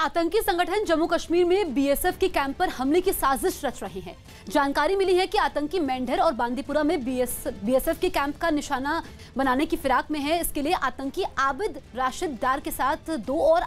आतंकी संगठन जम्मू कश्मीर में बीएसएफ के कैंप पर हमले की साजिश रच रहे हैं। जानकारी मिली है कि आतंकी मेंढर और बांदीपुरा में बीएसएफ के कैंप का निशाना बनाने की फिराक में है। इसके लिए आतंकी आबिद राशिद डार के साथ दो और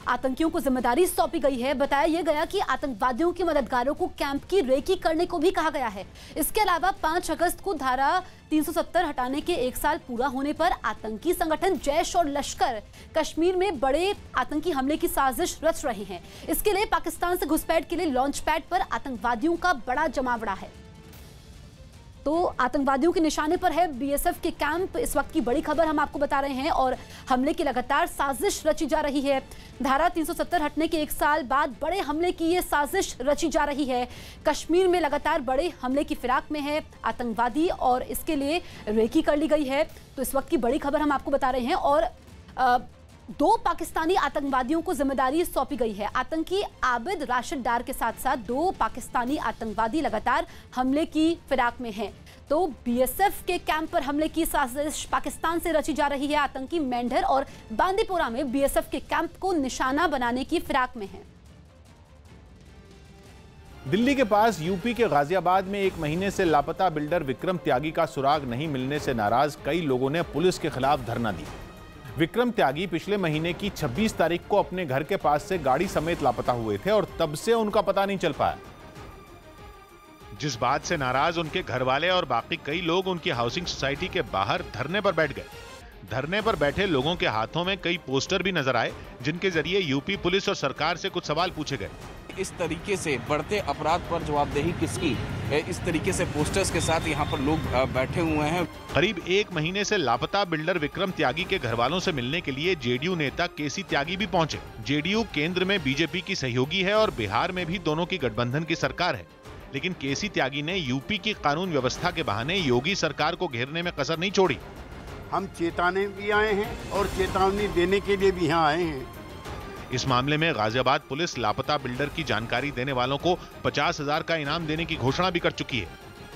आतंकियों को जिम्मेदारी सौंपी गई है। बताया यह गया कि आतंकवादियों के मददगारों को कैंप की रेकी करने को भी कहा गया है। इसके अलावा 5 अगस्त को धारा 370 हटाने के 1 साल पूरा होने पर आतंकी संगठन जैश और लश्कर कश्मीर में बड़े आतंकी हमले की साजिश रच रहे हैं। इसके लिए पाकिस्तान से घुसपैठ के लिए लॉन्च पैड पर आतंकवादियों का बड़ा जमावड़ा है। तो आतंकवादियों के निशाने पर है बीएसएफ के कैंप। इस वक्त की बड़ी खबर हम आपको बता रहे हैं और हमले की लगातार साजिश रची जा रही है। धारा 370 हटने के 1 साल बाद बड़े हमले की ये साजिश रची जा रही है। कश्मीर में लगातार बड़े हमले की फिराक में है आतंकवादी और इसके लिए रेकी कर ली गई है। तो इस वक्त की बड़ी खबर हम आपको बता रहे हैं और 2 पाकिस्तानी आतंकवादियों को जिम्मेदारी सौंपी गई है। आतंकी आबिद राशिद डार के साथ साथ 2 पाकिस्तानी आतंकवादी लगातार हमले की फिराक में हैं। तो बीएसएफ के कैंप पर हमले की साजिश पाकिस्तान से रची जा रही है। आतंकी मेंढर और बांदीपुरा में बीएसएफ के कैंप को निशाना बनाने की फिराक में है। दिल्ली के पास यूपी के गाजियाबाद में 1 महीने से लापता बिल्डर विक्रम त्यागी का सुराग नहीं मिलने से नाराज कई लोगों ने पुलिस के खिलाफ धरना दिया। विक्रम त्यागी पिछले महीने की 26 तारीख को अपने घर के पास से गाड़ी समेत लापता हुए थे और तब से उनका पता नहीं चल पाया। जिस बात से नाराज उनके घर वाले और बाकी कई लोग उनकी हाउसिंग सोसाइटी के बाहर धरने पर बैठ गए। धरने पर बैठे लोगों के हाथों में कई पोस्टर भी नजर आए जिनके जरिए यूपी पुलिस और सरकार से कुछ सवाल पूछे गए। इस तरीके से बढ़ते अपराध पर जवाबदेही किसकी, इस तरीके से पोस्टर्स के साथ यहाँ पर लोग बैठे हुए हैं। करीब 1 महीने से लापता बिल्डर विक्रम त्यागी के घर वालों से मिलने के लिए जेडीयू नेता केसी त्यागी भी पहुंचे। जेडीयू केंद्र में बीजेपी की सहयोगी है और बिहार में भी दोनों की गठबंधन की सरकार है, लेकिन केसी त्यागी ने यूपी की कानून व्यवस्था के बहाने योगी सरकार को घेरने में कसर नहीं छोड़ी। हम चेताने भी आए हैं और चेतावनी देने के लिए भी यहाँ आए हैं। इस मामले में गाजियाबाद पुलिस लापता बिल्डर की जानकारी देने वालों को 50,000 का इनाम देने की घोषणा भी कर चुकी है।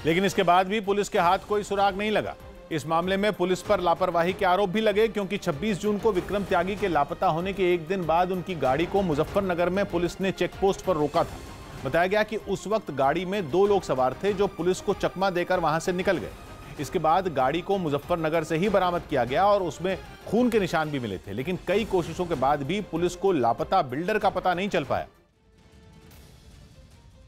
लेकिन इसके बाद भी पुलिस के हाथ कोई सुराग नहीं लगा। इस मामले में पुलिस पर लापरवाही के आरोप भी लगे क्योंकि 26 जून को विक्रम त्यागी के लापता होने के 1 दिन बाद उनकी गाड़ी को मुजफ्फरनगर में पुलिस ने चेक पोस्ट पर रोका था। बताया गया कि उस वक्त गाड़ी में 2 लोग सवार थे जो पुलिस को चकमा देकर वहां से निकल गए। इसके बाद गाड़ी को मुजफ्फरनगर से ही बरामद किया गया और उसमें खून के निशान भी मिले थे, लेकिन कई कोशिशों के बाद भी पुलिस को लापता बिल्डर का पता नहीं चल पाया।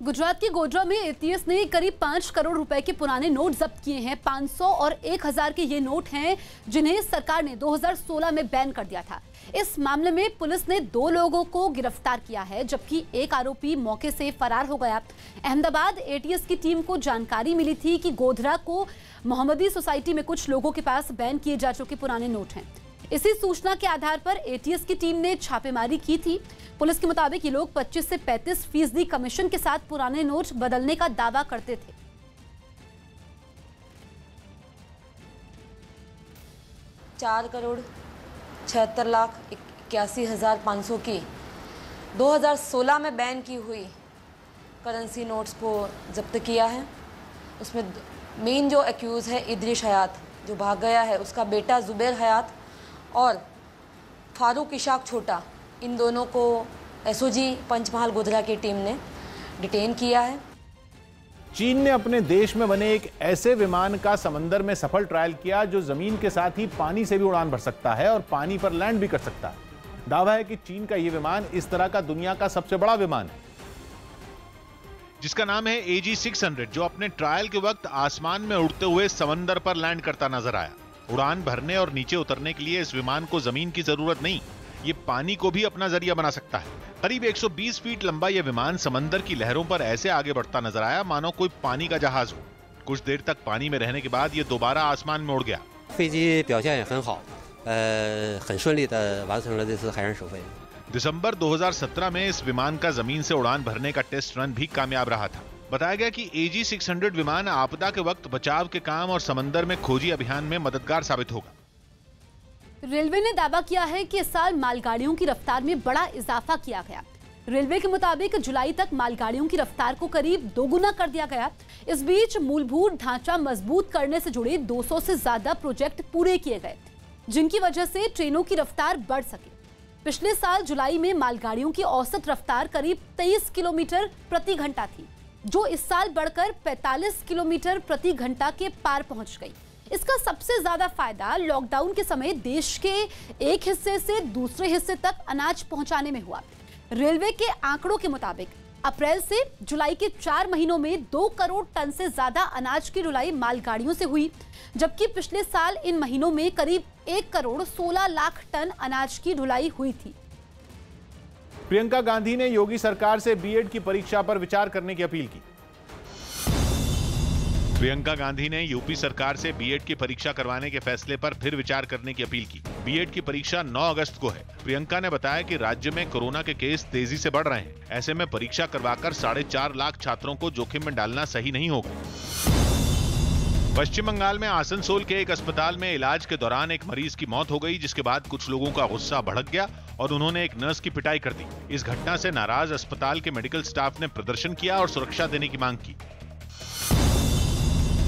गुजरात के गोधरा में एटीएस ने करीब 5 करोड़ रुपए के पुराने नोट जब्त किए हैं। 500 और 1000 के ये नोट हैं जिन्हें सरकार ने 2016 में बैन कर दिया था। इस मामले में पुलिस ने 2 लोगों को गिरफ्तार किया है जबकि एक आरोपी मौके से फरार हो गया। अहमदाबाद एटीएस की टीम को जानकारी मिली थी कि गोधरा को मोहम्मदी सोसाइटी में कुछ लोगों के पास बैन किए जा चुके पुराने नोट हैं। इसी सूचना के आधार पर एटीएस की टीम ने छापेमारी की थी। पुलिस के मुताबिक ये लोग 25 से 35% कमीशन के साथ पुराने नोट बदलने का दावा करते थे। ₹4,76,81,500 की 2016 में बैन की हुई करेंसी नोट्स को जब्त किया है। उसमें मेन जो एक्यूज़ है इद्रिस हयात जो भाग गया है, उसका बेटा जुबैर हयात और फारूक इशाक छोटा, इन दोनों को एसओजी पंचमहाल गोधरा की टीम ने डिटेन किया है। चीन ने अपने देश में बने एक ऐसे विमान का समंदर में सफल ट्रायल किया जो जमीन के साथ ही पानी से भी उड़ान भर सकता है और पानी पर लैंड भी कर सकता है। दावा है कि चीन का यह विमान इस तरह का दुनिया का सबसे बड़ा विमान है, जिसका नाम है AG-600, जो अपने ट्रायल के वक्त आसमान में उड़ते हुए समंदर पर लैंड करता नजर आया। उड़ान भरने और नीचे उतरने के लिए इस विमान को जमीन की जरूरत नहीं, ये पानी को भी अपना जरिया बना सकता है। करीब 120 फीट लंबा यह विमान समंदर की लहरों पर ऐसे आगे बढ़ता नजर आया मानो कोई पानी का जहाज हो। कुछ देर तक पानी में रहने के बाद ये दोबारा आसमान में उड़ गया। दिसंबर 2017 में इस विमान का जमीन से उड़ान भरने का टेस्ट रन भी कामयाब रहा था। बताया गया कि AG-600 विमान आपदा के वक्त बचाव के काम और समंदर में खोजी अभियान में मददगार साबित होगा। रेलवे ने दावा किया है कि इस साल मालगाड़ियों की रफ्तार में बड़ा इजाफा किया गया। रेलवे के मुताबिक जुलाई तक मालगाड़ियों की रफ्तार को करीब 2 गुना कर दिया गया। इस बीच मूलभूत ढांचा मजबूत करने से जुड़े 200 से ज्यादा प्रोजेक्ट पूरे किए गए, जिनकी वजह से ट्रेनों की रफ्तार बढ़ सके। पिछले साल जुलाई में मालगाड़ियों की औसत रफ्तार करीब 23 किलोमीटर प्रति घंटा थी, जो इस साल बढ़कर 45 किलोमीटर प्रति घंटा के पार पहुंच गई। इसका सबसे ज्यादा फायदा लॉकडाउन के समय देश के एक हिस्से से दूसरे हिस्से तक अनाज पहुंचाने में हुआ। रेलवे के आंकड़ों के मुताबिक अप्रैल से जुलाई के 4 महीनों में 2 करोड़ टन से ज्यादा अनाज की ढुलाई मालगाड़ियों से हुई, जबकि पिछले साल इन महीनों में करीब 1 करोड़ 16 लाख टन अनाज की ढुलाई हुई थी। प्रियंका गांधी ने योगी सरकार से बीएड की परीक्षा पर विचार करने की अपील की। प्रियंका गांधी ने यूपी सरकार से बीएड की परीक्षा करवाने के फैसले पर फिर विचार करने की अपील की। बीएड की परीक्षा 9 अगस्त को है। प्रियंका ने बताया कि राज्य में कोरोना के केस तेजी से बढ़ रहे हैं। ऐसे में परीक्षा करवाकर 4.5 लाख छात्रों को जोखिम में डालना सही नहीं होगा। पश्चिम बंगाल में आसनसोल के एक अस्पताल में इलाज के दौरान एक मरीज की मौत हो गई, जिसके बाद कुछ लोगों का गुस्सा भड़क गया और उन्होंने एक नर्स की पिटाई कर दी। इस घटना से नाराज अस्पताल के मेडिकल स्टाफ ने प्रदर्शन किया और सुरक्षा देने की मांग की।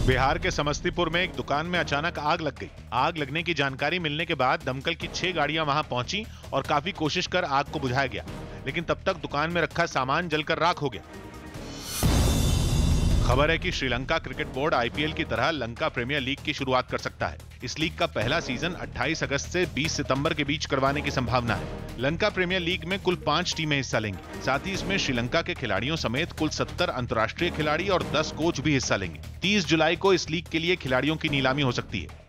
बिहार के समस्तीपुर में एक दुकान में अचानक आग लग गई। आग लगने की जानकारी मिलने के बाद दमकल की 6 गाड़ियां वहां पहुंची और काफी कोशिश कर आग को बुझाया गया, लेकिन तब तक दुकान में रखा सामान जलकर राख हो गया। खबर है कि श्रीलंका क्रिकेट बोर्ड आईपीएल की तरह लंका प्रीमियर लीग की शुरुआत कर सकता है। इस लीग का पहला सीजन 28 अगस्त से 20 सितंबर के बीच करवाने की संभावना है। लंका प्रीमियर लीग में कुल 5 टीमें हिस्सा लेंगी। साथ ही इसमें श्रीलंका के खिलाड़ियों समेत कुल 70 अंतर्राष्ट्रीय खिलाड़ी और 10 कोच भी हिस्सा लेंगे। 30 जुलाई को इस लीग के लिए खिलाड़ियों की नीलामी हो सकती है।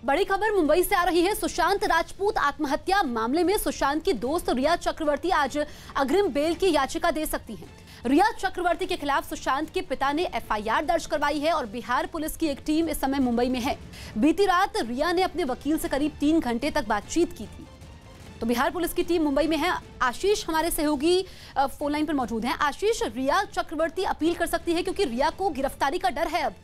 बड़ी खबर मुंबई से आ रही है। सुशांत राजपूत आत्महत्या मामले में सुशांत की दोस्त रिया चक्रवर्ती आज अग्रिम बेल की याचिका दे सकती हैं। रिया चक्रवर्ती के खिलाफ सुशांत के पिता ने एफआईआर दर्ज करवाई है और बिहार पुलिस की एक टीम इस समय मुंबई में है। बीती रात रिया ने अपने वकील से करीब 3 घंटे तक बातचीत की थी। तो बिहार पुलिस की टीम मुंबई में है। आशीष हमारे सहयोगी फोन लाइन पर मौजूद हैं। आशीष, रिया चक्रवर्ती अपील कर सकती है क्योंकि रिया को गिरफ्तारी का डर है अब।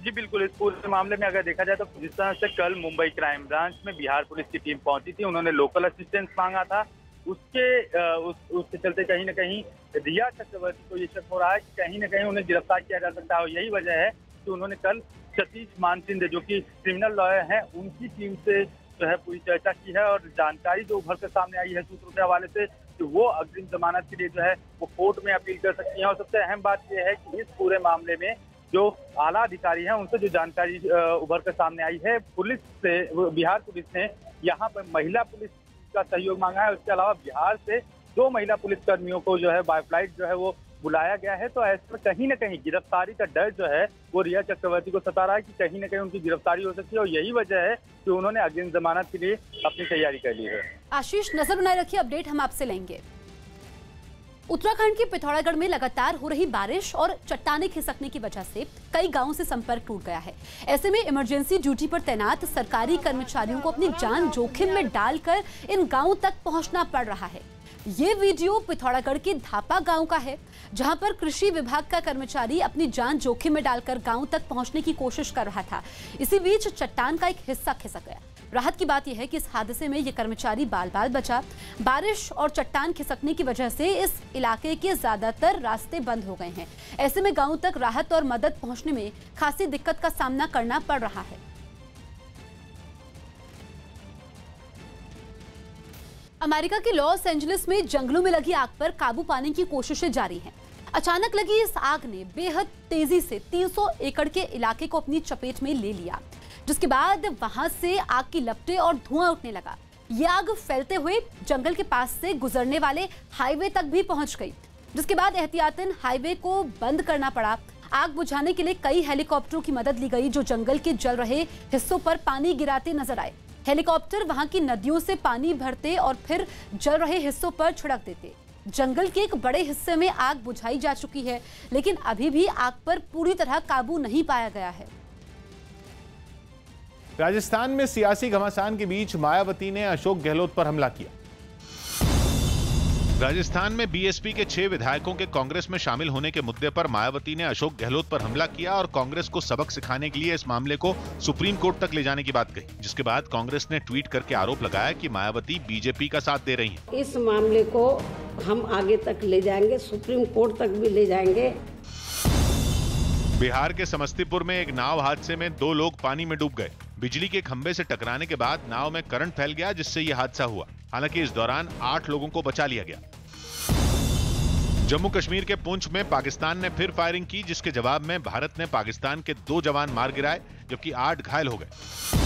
जी बिल्कुल, इस पूरे मामले में अगर देखा जाए तो जिस तरह से कल मुंबई क्राइम ब्रांच में बिहार पुलिस की टीम पहुंची थी, उन्होंने लोकल असिस्टेंस मांगा था। उसके चलते कहीं ना कहीं रिया चक्रवर्ती को ये शक हो रहा है कि कहीं ना कहीं उन्हें गिरफ्तार किया जा सकता है। और यही वजह है कि उन्होंने कल सतीश मानसिंह जो कि क्रिमिनल लॉयर हैं, उनकी टीम से जो है पूरी चर्चा की है। और जानकारी जो उभर कर सामने आई है सूत्रों के हवाले से कि वो अग्रिम जमानत के लिए जो है वो कोर्ट में अपील कर सकती हैं। और सबसे अहम बात यह है कि इस पूरे मामले में जो आला अधिकारी हैं उनसे जो जानकारी उभर कर सामने आई है, पुलिस से बिहार पुलिस ने यहाँ पर महिला पुलिस का सहयोग मांगा है। उसके अलावा बिहार से 2 महिला पुलिस कर्मियों को जो है बाय फ्लाइट जो है वो बुलाया गया है। तो ऐसे में कहीं ना कहीं गिरफ्तारी का डर जो है वो रिया चक्रवर्ती को सता रहा है कि कहीं ना कहीं उनकी गिरफ्तारी हो सकती है। और यही वजह है कि उन्होंने अग्रिम जमानत के लिए अपनी तैयारी कर ली है। आशीष, नजर बनाए रखिए, अपडेट हम आपसे लेंगे। उत्तराखंड के पिथौरागढ़ में लगातार हो रही बारिश और चट्टानें खिसकने की वजह से कई गांवों से संपर्क टूट गया है। ऐसे में इमरजेंसी ड्यूटी पर तैनात सरकारी कर्मचारियों को अपनी जान जोखिम में डालकर इन गांवों तक पहुंचना पड़ रहा है। ये वीडियो पिथौरागढ़ के धापा गांव का है, जहां पर कृषि विभाग का कर्मचारी अपनी जान जोखिम में डालकर गांव तक पहुंचने की कोशिश कर रहा था। इसी बीच चट्टान का एक हिस्सा खिसक गया। राहत की बात यह है कि इस हादसे में यह कर्मचारी बाल बाल बचा। बारिश और चट्टान खिसकने की वजह से इस इलाके के ज्यादातर रास्ते बंद हो गए हैं। ऐसे में गांव तक राहत और मदद पहुंचने में खासी दिक्कत का सामना करना पड़ रहा है। अमेरिका के लॉस एंजलिस में जंगलों में लगी आग पर काबू पाने की कोशिशें जारी हैं। अचानक लगी इस आग ने बेहद तेजी से 300 एकड़ के इलाके को अपनी चपेट में ले लिया, जिसके बाद वहां से आग की लपटें और धुआं उठने लगा। ये आग फैलते हुए जंगल के पास से गुजरने वाले हाईवे तक भी पहुंच गई, जिसके बाद एहतियातन हाईवे को बंद करना पड़ा। आग बुझाने के लिए कई हेलीकॉप्टरों की मदद ली गई, जो जंगल के जल रहे हिस्सों पर पानी गिराते नजर आए। हेलीकॉप्टर वहां की नदियों से पानी भरते और फिर जल रहे हिस्सों पर छिड़क देते। जंगल के एक बड़े हिस्से में आग बुझाई जा चुकी है, लेकिन अभी भी आग पर पूरी तरह काबू नहीं पाया गया है। राजस्थान में सियासी घमासान के बीच मायावती ने अशोक गहलोत पर हमला किया। राजस्थान में बीएसपी के 6 विधायकों के कांग्रेस में शामिल होने के मुद्दे पर मायावती ने अशोक गहलोत पर हमला किया और कांग्रेस को सबक सिखाने के लिए इस मामले को सुप्रीम कोर्ट तक ले जाने की बात कही, जिसके बाद कांग्रेस ने ट्वीट करके आरोप लगाया कि मायावती बीजेपी का साथ दे रही हैं। इस मामले को हम आगे तक ले जाएंगे, सुप्रीम कोर्ट तक भी ले जाएंगे। बिहार के समस्तीपुर में एक नाव हादसे में 2 लोग पानी में डूब गए। बिजली के खंभे से टकराने के बाद नाव में करंट फैल गया, जिससे यह हादसा हुआ। हालांकि इस दौरान 8 लोगों को बचा लिया गया। जम्मू कश्मीर के पुंछ में पाकिस्तान ने फिर फायरिंग की, जिसके जवाब में भारत ने पाकिस्तान के 2 जवान मार गिराए, जबकि 8 घायल हो गए।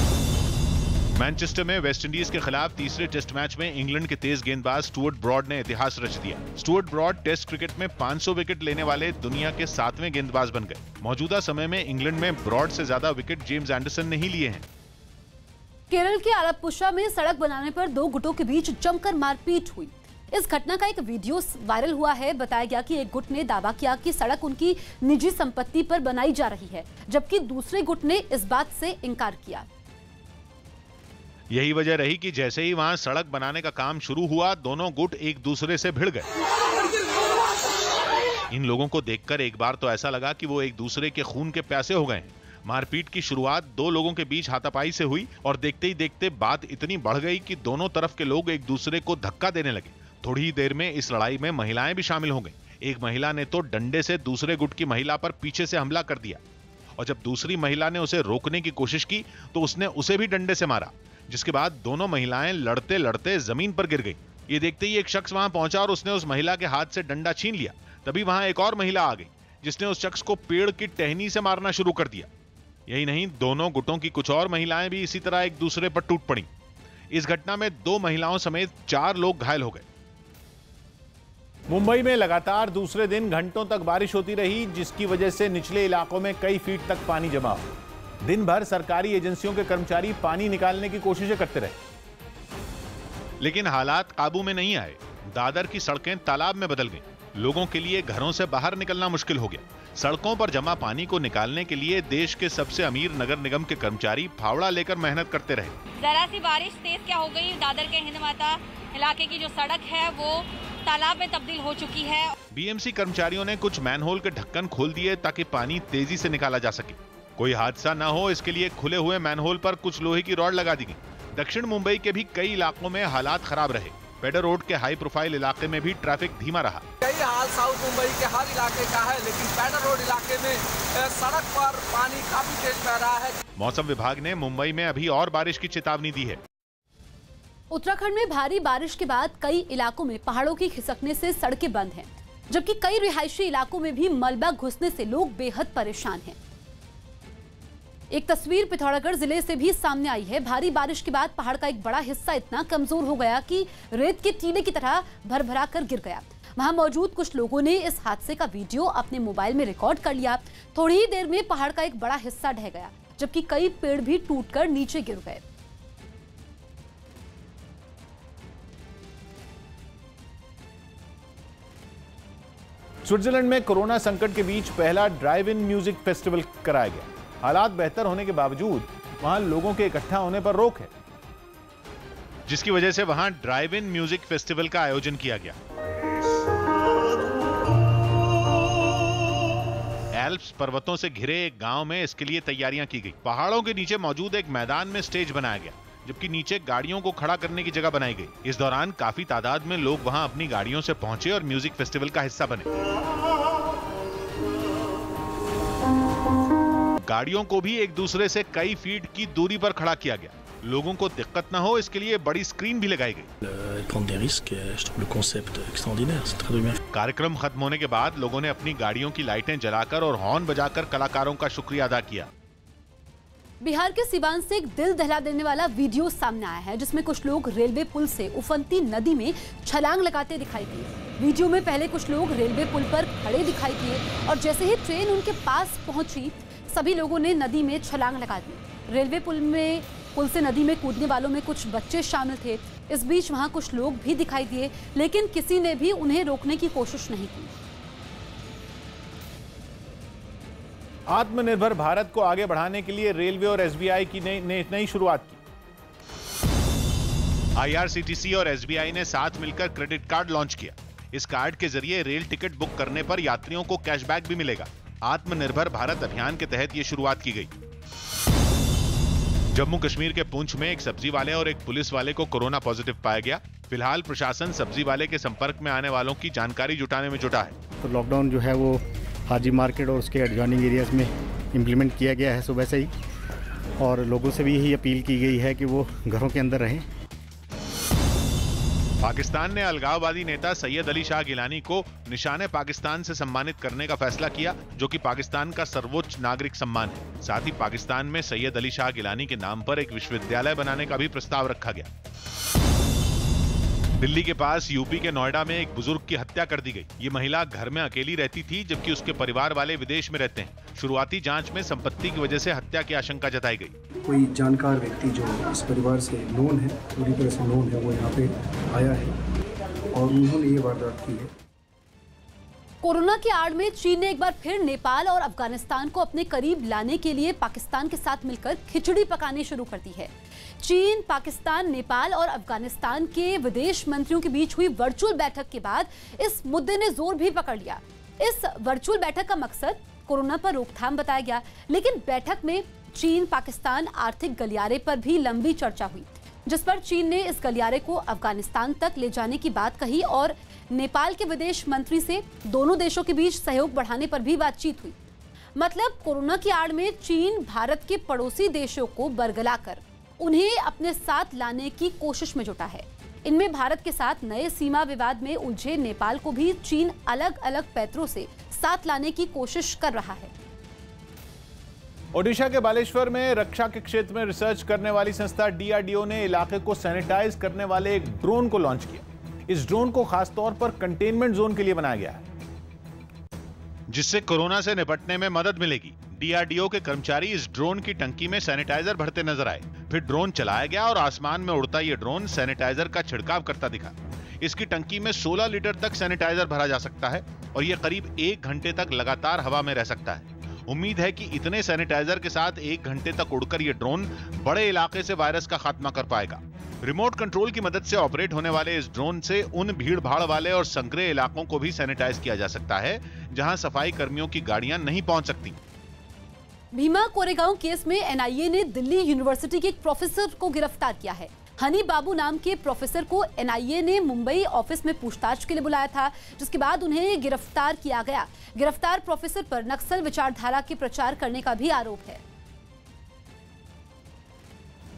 मैनचेस्टर में वेस्टइंडीज के खिलाफ तीसरे टेस्ट मैच में इंग्लैंड के तेज गेंदबाज स्टुअर्ट ब्रॉड ने इतिहास रच दिया। स्टुअर्ट ब्रॉड टेस्ट क्रिकेट में 500 विकेट लेने वाले दुनिया के 7वें गेंदबाज बन गए। मौजूदा समय में इंग्लैंड में ब्रॉड से ज्यादा विकेट जेम्स एंडरसन ने ही लिए हैं। केरल के आलपुषा में सड़क बनाने पर 2 गुटों के बीच जमकर मारपीट हुई। इस घटना का एक वीडियो वायरल हुआ है। बताया गया कि एक गुट ने दावा किया कि सड़क उनकी निजी संपत्ति पर बनाई जा रही है, जबकि दूसरे गुट ने इस बात से इनकार किया। यही वजह रही कि जैसे ही वहां सड़क बनाने का काम शुरू हुआ, दोनों गुट एक दूसरे से भिड़ गए। इन लोगों को देखकर एक बार तो ऐसा लगा कि वो एक दूसरे के खून के प्यासे हो गए हैं। मारपीट की शुरुआत 2 लोगों के बीच हाथापाई से हुई और देखते ही देखते बात इतनी बढ़ गई कि दोनों तरफ के लोग एक दूसरे को धक्का देने लगे। थोड़ी ही देर में इस लड़ाई में महिलाएं भी शामिल हो गईं। एक महिला ने तो डंडे से दूसरे गुट की महिला पर पीछे से हमला कर दिया और जब दूसरी महिला ने उसे रोकने की कोशिश की तो उसने उसे भी डंडे से मारा, जिसके बाद दोनों महिलाएं लड़ते लड़ते जमीन पर गिर गई। ये देखते ही एक शख्स वहां पहुंचा और उसने उस महिला के हाथ से डंडा छीन लिया। तभी वहां एक और महिला आ गई, जिसने उस शख्स को पेड़ की टहनी से मारना शुरू कर दिया। यही नहीं, दोनों गुटों की कुछ और महिलाएं भी इसी तरह एक दूसरे पर टूट पड़ी। इस घटना में 2 महिलाओं समेत 4 लोग घायल हो गए। मुंबई में लगातार दूसरे दिन घंटों तक बारिश होती रही, जिसकी वजह से निचले इलाकों में कई फीट तक पानी जमा हो। दिन भर सरकारी एजेंसियों के कर्मचारी पानी निकालने की कोशिशें करते रहे, लेकिन हालात काबू में नहीं आए। दादर की सड़कें तालाब में बदल गईं। लोगों के लिए घरों से बाहर निकलना मुश्किल हो गया। सड़कों पर जमा पानी को निकालने के लिए देश के सबसे अमीर नगर निगम के कर्मचारी फावड़ा लेकर मेहनत करते रहे। जरा सी बारिश तेज क्या हो गई, दादर के हिंद माता इलाके की जो सड़क है वो तालाब में तब्दील हो चुकी है। बीएमसी कर्मचारियों ने कुछ मैनहोल के ढक्कन खोल दिए ताकि पानी तेजी से निकाला जा सके। कोई हादसा न हो इसके लिए खुले हुए मैनहोल पर कुछ लोहे की रॉड लगा दी गई। दक्षिण मुंबई के भी कई इलाकों में हालात खराब रहे। पेडर रोड के हाई प्रोफाइल इलाके में भी ट्रैफिक धीमा रहा। कई हाल साउथ मुंबई के हर इलाके का है, लेकिन पेडर रोड इलाके में सड़क पर पानी काफी तेज बह रहा है। मौसम विभाग ने मुंबई में अभी और बारिश की चेतावनी दी है। उत्तराखंड में भारी बारिश के बाद कई इलाकों में पहाड़ों की खिसकने से सड़कें बंद हैं, जबकि कई रिहायशी इलाकों में भी मलबा घुसने से लोग बेहद परेशान हैं। एक तस्वीर पिथौरागढ़ जिले से भी सामने आई है। भारी बारिश के बाद पहाड़ का एक बड़ा हिस्सा इतना कमजोर हो गया कि रेत के टीले की तरह भरभरा कर गिर गया। वहां मौजूद कुछ लोगों ने इस हादसे का वीडियो अपने मोबाइल में रिकॉर्ड कर लिया। थोड़ी ही देर में पहाड़ का एक बड़ा हिस्सा ढह गया, जबकि कई पेड़ भी टूटकर नीचे गिर गए। स्विट्जरलैंड में कोरोना संकट के बीच पहला ड्राइव इन म्यूजिक फेस्टिवल कराया गया। हालात बेहतर होने के बावजूद वहां लोगों के इकट्ठा होने पर रोक है, जिसकी वजह से वहां ड्राइव इन म्यूजिक फेस्टिवल का आयोजन किया गया। एल्प्स पर्वतों से घिरे एक गांव में इसके लिए तैयारियां की गई। पहाड़ों के नीचे मौजूद एक मैदान में स्टेज बनाया गया, जबकि नीचे गाड़ियों को खड़ा करने की जगह बनाई गई। इस दौरान काफी तादाद में लोग वहां अपनी गाड़ियों से पहुंचे और म्यूजिक फेस्टिवल का हिस्सा बने। गाड़ियों को भी एक दूसरे से कई फीट की दूरी पर खड़ा किया गया। लोगों को दिक्कत न हो इसके लिए बड़ी स्क्रीन भी लगाई गई। कार्यक्रम खत्म होने के बाद लोगों ने अपनी गाड़ियों की लाइटें जलाकर और हॉर्न बजाकर कलाकारों का शुक्रिया अदा किया। बिहार के सिवान से एक दिल दहला देने वाला वीडियो सामने आया है, जिसमें कुछ लोग रेलवे पुल से उफनती नदी में छलांग लगाते दिखाई दिए। वीडियो में पहले कुछ लोग रेलवे पुल पर खड़े दिखाई दिए और जैसे ही ट्रेन उनके पास पहुंची, सभी लोगों ने नदी में छलांग लगा दी। रेलवे पुल से नदी में कूदने वालों में कुछ बच्चे शामिल थे। इस बीच वहां कुछ लोग भी दिखाई दिए, लेकिन किसी ने भी उन्हें रोकने की कोशिश नहीं की। आत्मनिर्भर भारत को आगे बढ़ाने के लिए रेलवे और एसबीआई की नई शुरुआत की। आईआरसीटीसी और एसबीआई ने साथ मिलकर क्रेडिट कार्ड लॉन्च किया। इस कार्ड के जरिए रेल टिकट बुक करने पर यात्रियों को कैशबैक भी मिलेगा। आत्मनिर्भर भारत अभियान के तहत यह शुरुआत की गई। जम्मू कश्मीर के पुंछ में एक सब्जी वाले और एक पुलिस वाले को कोरोना पॉजिटिव पाया गया। फिलहाल प्रशासन सब्जी वाले के संपर्क में आने वालों की जानकारी जुटाने में जुटा है। तो लॉकडाउन जो है वो हाजी मार्केट और उसके एडजॉइनिंग एरियाज में इम्प्लीमेंट किया गया है सुबह से ही। और लोगों से भी यही अपील की गई है कि वो घरों के अंदर रहें। पाकिस्तान ने अलगाववादी नेता सैयद अली शाह गिलानी को निशाने पाकिस्तान से सम्मानित करने का फैसला किया, जो कि पाकिस्तान का सर्वोच्च नागरिक सम्मान है। साथ ही पाकिस्तान में सैयद अली शाह गिलानी के नाम पर एक विश्वविद्यालय बनाने का भी प्रस्ताव रखा गया। दिल्ली के पास यूपी के नोएडा में एक बुजुर्ग की हत्या कर दी गई। ये महिला घर में अकेली रहती थी, जबकि उसके परिवार वाले विदेश में रहते हैं। शुरुआती जांच में संपत्ति की वजह से हत्या की आशंका जताई गई। कोई जानकार व्यक्ति जो इस परिवार से नोन है, पूरी तरह से नोन है, वो यहाँ पे आया है और उन्होंने ये वारदात की है। कोरोना की आड़ में चीन ने एक बार फिर नेपाल और अफगानिस्तान को अपने करीब लाने के लिए पाकिस्तान के साथ मिलकर खिचड़ी पकानी शुरू कर दी है। चीन, पाकिस्तान, नेपाल और अफगानिस्तान के विदेश मंत्रियों के बीच हुई वर्चुअल बैठक के बाद इस मुद्दे ने जोर भी पकड़ लिया। इस वर्चुअल बैठक का मकसद कोरोना पर रोकथाम बताया गया, लेकिन बैठक में चीन पाकिस्तान आर्थिक गलियारे पर भी लंबी चर्चा हुई, जिस पर चीन ने इस गलियारे को अफगानिस्तान तक ले जाने की बात कही और नेपाल के विदेश मंत्री से दोनों देशों के बीच सहयोग बढ़ाने पर भी बातचीत हुई। मतलब कोरोना की आड़ में चीन भारत के पड़ोसी देशों को बरगलाकर उन्हें अपने साथ लाने की कोशिश में जुटा है। इनमें भारत के साथ नए सीमा विवाद में उलझे नेपाल को भी चीन अलग अलग पैतरों से साथ लाने की कोशिश कर रहा है। ओडिशा के बालेश्वर में रक्षा के क्षेत्र में रिसर्च करने वाली संस्था डीआरडीओ ने इलाके को सैनिटाइज करने वाले एक ड्रोन को लॉन्च किया। इस ड्रोन को खासतौर पर कंटेनमेंट जोन के लिए बनाया गया है, जिससे कोरोना से निपटने में मदद मिलेगी। डीआरडीओ के कर्मचारी इस ड्रोन की टंकी में सैनिटाइजर भरते नजर आए। फिर ड्रोन चलाया गया और आसमान में उड़ता ये ड्रोन सैनिटाइजर का छिड़काव करता दिखा। इसकी टंकी में 16 लीटर तक सैनिटाइजर भरा जा सकता है और ये करीब 1 घंटे तक लगातार हवा में रह सकता है। उम्मीद है कि इतने सैनिटाइजर के साथ 1 घंटे तक उड़कर ये ड्रोन बड़े इलाके से वायरस का खात्मा कर पाएगा। रिमोट कंट्रोल की मदद से ऑपरेट होने वाले इस ड्रोन से उन भीड़ भाड़ वाले और संकरे इलाकों को भी सैनिटाइज किया जा सकता है जहां सफाई कर्मियों की गाड़ियां नहीं पहुंच सकती। भीमा कोरेगांव केस में एनआईए ने दिल्ली यूनिवर्सिटी के एक प्रोफेसर को गिरफ्तार किया है। हनी बाबू नाम के प्रोफेसर को एनआईए ने मुंबई ऑफिस में पूछताछ के लिए बुलाया था, जिसके बाद उन्हें गिरफ्तार किया गया। गिरफ्तार प्रोफेसर पर नक्सल विचारधारा के प्रचार करने का भी आरोप है।